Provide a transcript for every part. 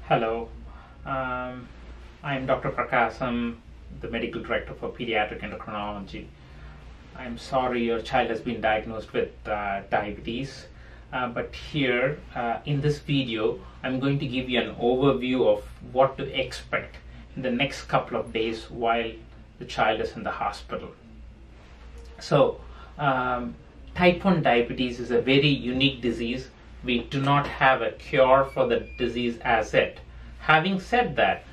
Hello, um, I'm Dr. Prakash. I'm the medical director for pediatric endocrinology. I'm sorry your child has been diagnosed with diabetes, but here in this video, I'm going to give you an overview of what to expect in the next couple of days while the child is in the hospital. So, type 1 diabetes is a very unique disease. We do not have a cure for the disease as yet. Having said that,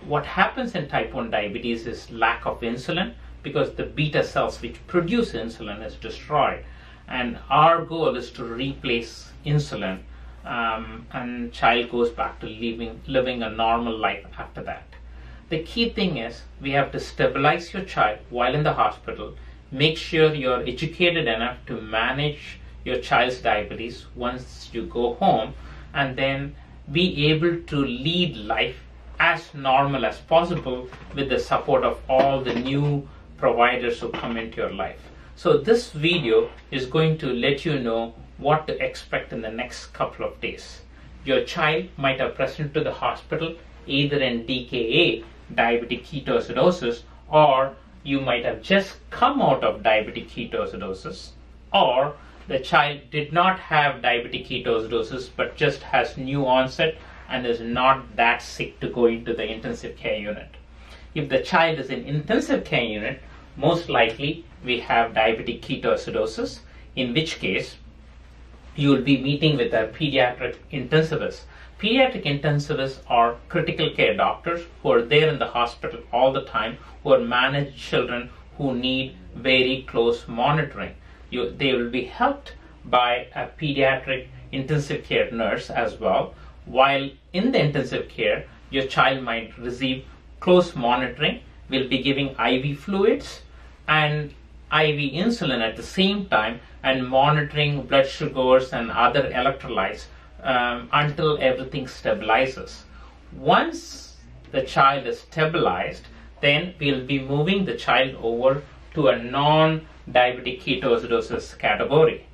what happens in type 1 diabetes is lack of insulin because the beta cells which produce insulin is destroyed, and our goal is to replace insulin, and child goes back to living a normal life after that. The key thing is we have to stabilize your child while in the hospital. Make sure you're educated enough to manage your child's diabetes once you go home, and then be able to lead life as normal as possible with the support of all the new providers who come into your life. So this video is going to let you know what to expect in the next couple of days. Your child might have presented to the hospital either in DKA, diabetic ketoacidosis, or you might have just come out of diabetic ketoacidosis, or the child did not have diabetic ketoacidosis but just has new onset and is not that sick to go into the intensive care unit. If the child is in intensive care unit, most likely we have diabetic ketoacidosis, in which case you will be meeting with a pediatric intensivist. Pediatric intensivists are critical care doctors who are there in the hospital all the time, who manage children who need very close monitoring. They will be helped by a pediatric intensive care nurse as well. While in the intensive care, your child might receive close monitoring. We'll be giving IV fluids and IV insulin at the same time, and monitoring blood sugars and other electrolytes until everything stabilizes. Once the child is stabilized, then we'll be moving the child over to a non-diabetic ketoacidosis category.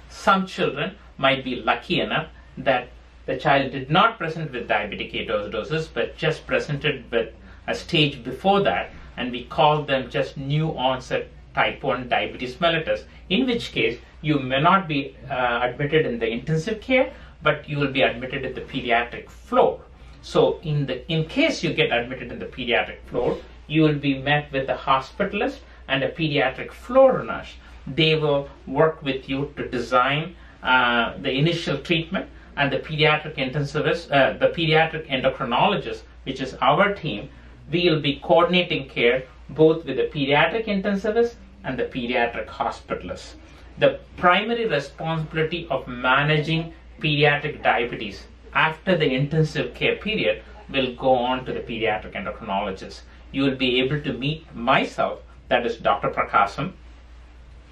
Some children might be lucky enough that the child did not present with diabetic ketoacidosis but just presented with a stage before that, and we call them just new onset type 1 diabetes mellitus, in which case you may not be admitted in the intensive care, but you will be admitted at the pediatric floor. So in case you get admitted in the pediatric floor, you will be met with a hospitalist and a pediatric floor nurse. They will work with you to design the initial treatment, and the pediatric intensivist, the pediatric endocrinologist, which is our team, we will be coordinating care both with the pediatric intensivist and the pediatric hospitalist. The primary responsibility of managing pediatric diabetes after the intensive care period will go on to the pediatric endocrinologist. You will be able to meet myself, that is Dr. Prakasam,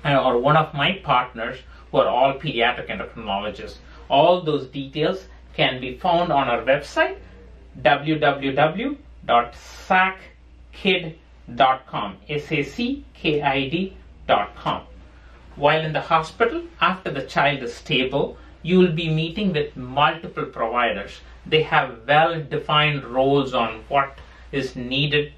or one of my partners who are all pediatric endocrinologists. All those details can be found on our website, www.sackid.com, sackid.com. While in the hospital, after the child is stable, you will be meeting with multiple providers. They have well-defined roles on what is needed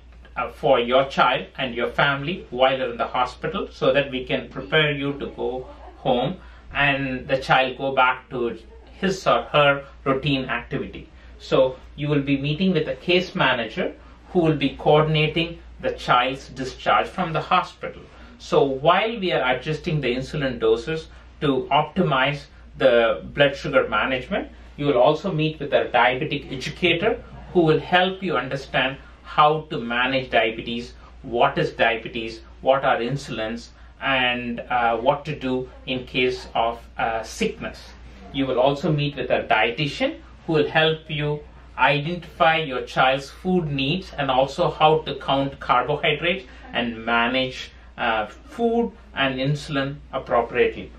for your child and your family while you're in the hospital, so that we can prepare you to go home and the child go back to his or her routine activity. So you will be meeting with a case manager who will be coordinating the child's discharge from the hospital. So while we are adjusting the insulin doses to optimize the blood sugar management, you will also meet with a diabetic educator who will help you understand how to manage diabetes, what is diabetes, what are insulins, and what to do in case of sickness. You will also meet with a dietitian who will help you identify your child's food needs and also how to count carbohydrates and manage food and insulin appropriately.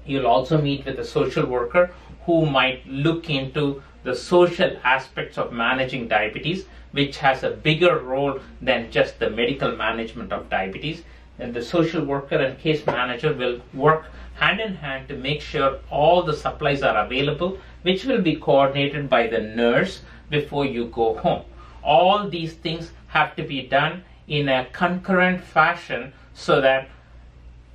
You'll also meet with a social worker who might look into the social aspects of managing diabetes, which has a bigger role than just the medical management of diabetes. And the social worker and case manager will work hand in hand to make sure all the supplies are available, which will be coordinated by the nurse before you go home. All these things have to be done in a concurrent fashion so that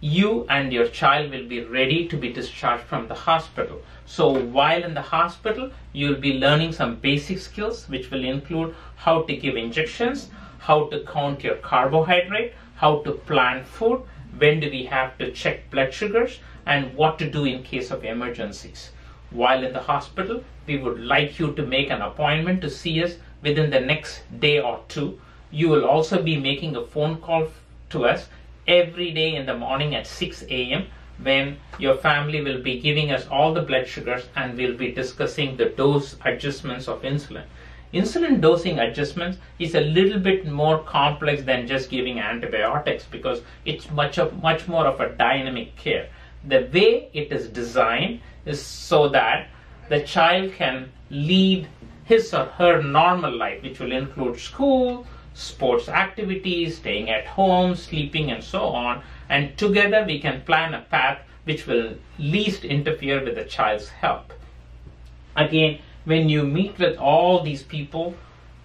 you and your child will be ready to be discharged from the hospital. So while in the hospital, you'll be learning some basic skills, which will include how to give injections, how to count your carbohydrate, how to plan food, when do we have to check blood sugars, and what to do in case of emergencies. While in the hospital, we would like you to make an appointment to see us within the next day or two. You will also be making a phone call to us every day in the morning at 6 a.m. when your family will be giving us all the blood sugars, and we'll be discussing the dose adjustments of insulin. Insulin dosing adjustments is a little bit more complex than just giving antibiotics because it's much more of a dynamic care. The way it is designed is so that the child can lead his or her normal life, which will include school, sports activities, staying at home, sleeping, and so on. And together we can plan a path which will least interfere with the child's health. Again, when you meet with all these people,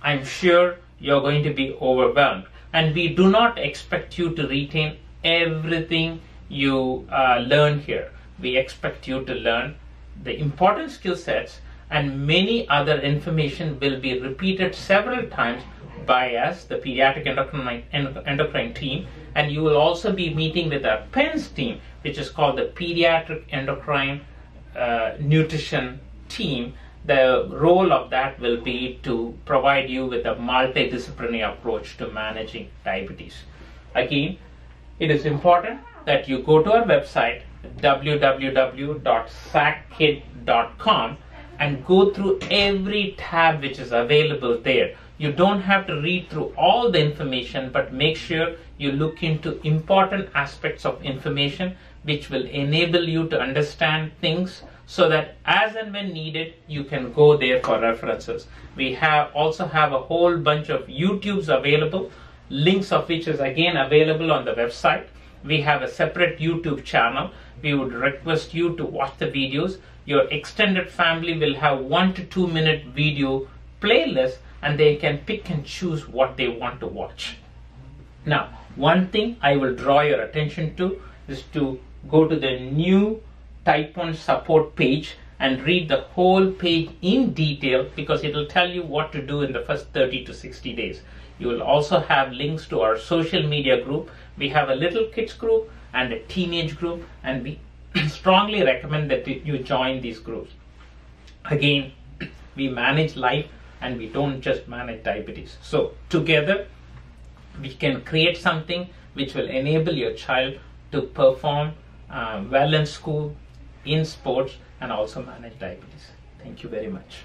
I'm sure you're going to be overwhelmed. And we do not expect you to retain everything you learn here. We expect you to learn the important skill sets, and many other information will be repeated several times by us, the pediatric endocrine team, and you will also be meeting with our PENS team, which is called the Pediatric Endocrine Nutrition Team. The role of that will be to provide you with a multidisciplinary approach to managing diabetes. Again, it is important that you go to our website www.sackkid.com and go through every tab which is available there. You don't have to read through all the information, but make sure you look into important aspects of information which will enable you to understand things so that as and when needed, you can go there for references. We also have a whole bunch of YouTubes available, links of which is again available on the website. We have a separate YouTube channel. We would request you to watch the videos. Your extended family will have 1 to 2 minute video playlist, and they can pick and choose what they want to watch. Now, one thing I will draw your attention to is to go to the new Type 1 support page and read the whole page in detail, because it will tell you what to do in the first 30 to 60 days. You will also have links to our social media group. We have a little kids group and a teenage group, and we strongly recommend that you join these groups. Again, we manage life and we don't just manage diabetes. So together we can create something which will enable your child to perform well in school, in sports, and also manage diabetes. Thank you very much.